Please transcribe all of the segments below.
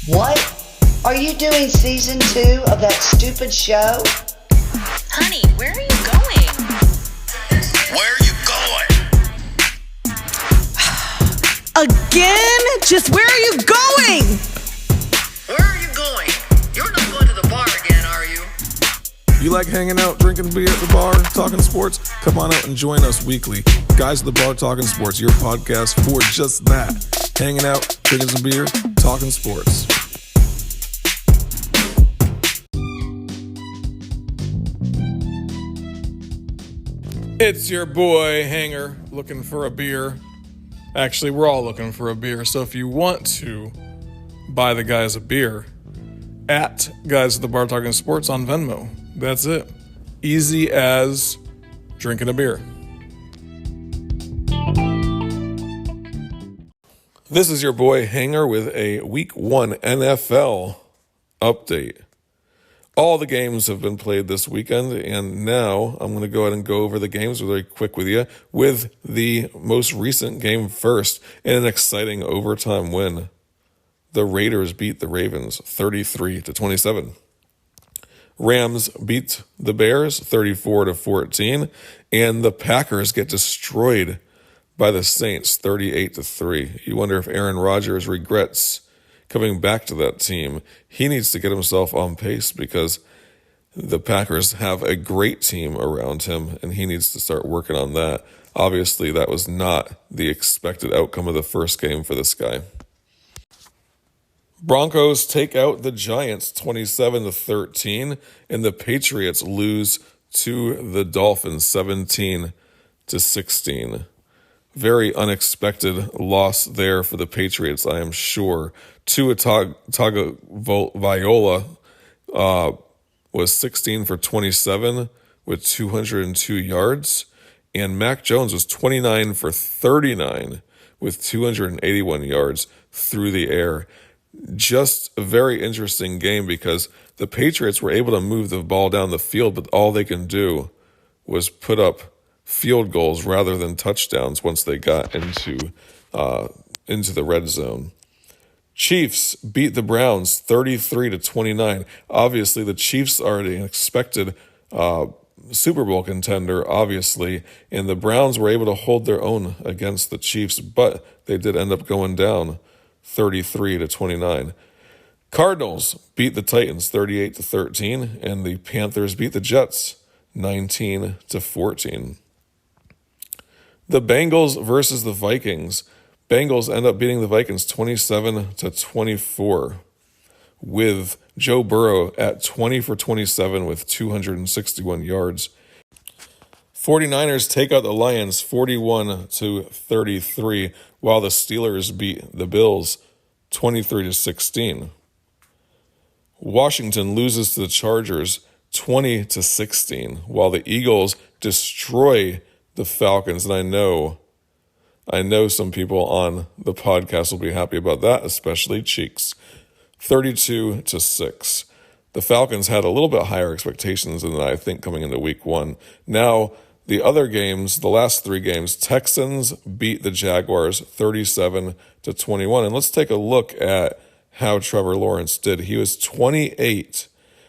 What? Are you doing season 2 of that stupid show? Honey, where are you going? Where are you going? Again? Just where are you going? Where are you going? You're not going to the bar again, are you? You like hanging out, drinking beer at the bar, talking sports? Come on out and join us weekly. Guys at the Bar Talking Sports, your podcast for just that. Hanging out, drinking some beer, talking sports. It's your boy, Hanger, looking for a beer. Actually, we're all looking for a beer, so if you want to buy the guys a beer, at Guys at the Bar Talking Sports on Venmo. That's it. Easy as drinking a beer. This is your boy Hanger with a Week 1 NFL update. All the games have been played this weekend, and now I'm going to go ahead and go over the games very quick with you, with the most recent game first in an exciting overtime win. The Raiders beat the Ravens 33-27. Rams beat the Bears 34-14, and the Packers get destroyed by the Saints 38-3. You wonder if Aaron Rodgers regrets coming back to that team. He needs to get himself on pace because the Packers have a great team around him, and he needs to start working on that. Obviously, that was not the expected outcome of the first game for this guy. Broncos take out the Giants 27-13, and the Patriots lose to the Dolphins 17-16. Very unexpected loss there for the Patriots, I am sure. Tua Tagovailoa was 16 for 27 with 202 yards, and Mac Jones was 29 for 39 with 281 yards through the air. Just a very interesting game because the Patriots were able to move the ball down the field, but all they can do was put up field goals rather than touchdowns once they got into the red zone. Chiefs beat the Browns 33-29. Obviously, the Chiefs are an expected Super Bowl contender, obviously, and the Browns were able to hold their own against the Chiefs, but they did end up going down 33-29. Cardinals beat the Titans 38-13, and the Panthers beat the Jets 19-14. The Bengals versus the Vikings. Bengals end up beating the Vikings 27-24 with Joe Burrow at 20 for 27 with 261 yards. 49ers take out the Lions 41-33, while the Steelers beat the Bills 23-16. Washington loses to the Chargers 20-16, while the Eagles destroy the Falcons. And I know some people on the podcast will be happy about that, especially Cheeks. 32-6. The Falcons had a little bit higher expectations than I think coming into week 1. Now, the other games, the last 3 games, Texans beat the Jaguars 37-21. And let's take a look at how Trevor Lawrence did. He was 28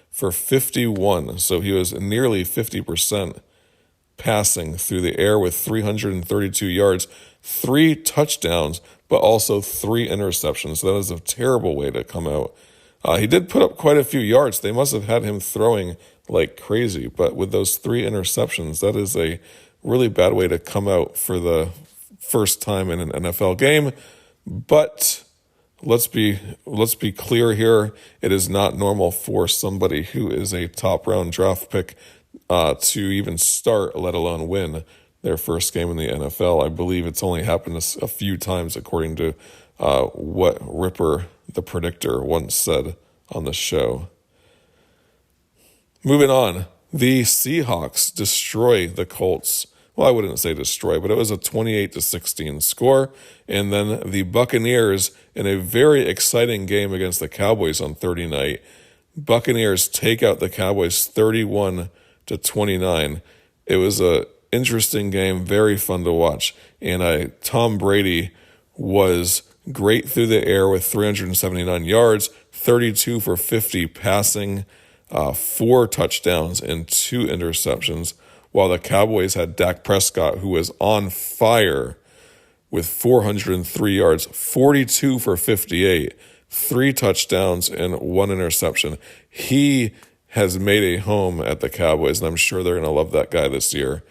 for 51, so he was nearly 50% passing through the air with 332 yards, 3 touchdowns, but also 3 interceptions. So that is a terrible way to come out. He did put up quite a few yards. They must have had him throwing like crazy, but with those 3 interceptions, that is a really bad way to come out for the first time in an NFL game. But let's be clear here. It is not normal for somebody who is a top round draft pick to even start, let alone win their first game in the NFL. I believe it's only happened a few times, according to what Ripper, the predictor, once said on the show. Moving on, the Seahawks destroy the Colts. Well, I wouldn't say destroy, but it was a 28-16 score. And then the Buccaneers, in a very exciting game against the Cowboys on Thursday night, Buccaneers take out the Cowboys 31-29. It was a interesting game, very fun to watch. And Tom Brady was great through the air with 379 yards, 32 for 50 passing, 4 touchdowns and 2 interceptions, while the Cowboys had Dak Prescott, who was on fire with 403 yards, 42 for 58, 3 touchdowns and 1 interception. He has made a home at the Cowboys, and I'm sure they're going to love that guy this year.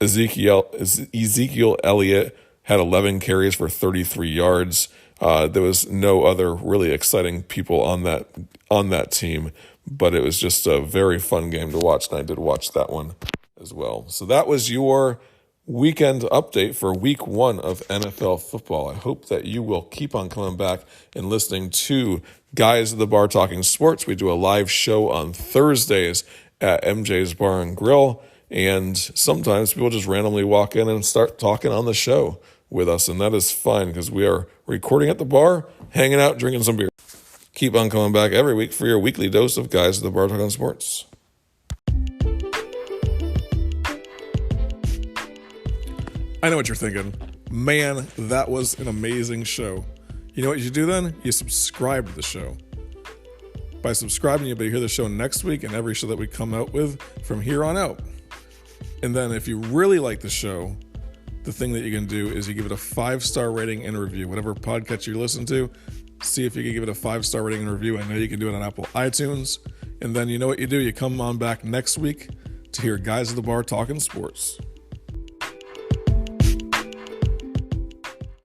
Ezekiel Elliott had 11 carries for 33 yards. There was no other really exciting people on that team, but it was just a very fun game to watch, and I did watch that one as well. So that was your weekend update for week 1 of NFL football. I hope that you will keep on coming back and listening to Guys at the Bar Talking Sports. We do a live show on Thursdays at MJ's Bar and Grill, and sometimes people just randomly walk in and start talking on the show with us, and that is fine because we are recording at the bar, hanging out, drinking some beer. Keep on coming back every week for your weekly dose of Guys at the Bar Talking Sports. I know what you're thinking. Man, that was an amazing show. You know what you do then? You subscribe to the show. By subscribing, you'll be able to hear the show next week and every show that we come out with from here on out. And then if you really like the show, the thing that you can do is you give it a 5-star rating and review. Whatever podcast you listen to, see if you can give it a 5-star rating and review. I know you can do it on Apple iTunes. And then you know what you do? You come on back next week to hear Guys at the Bar Talking Sports.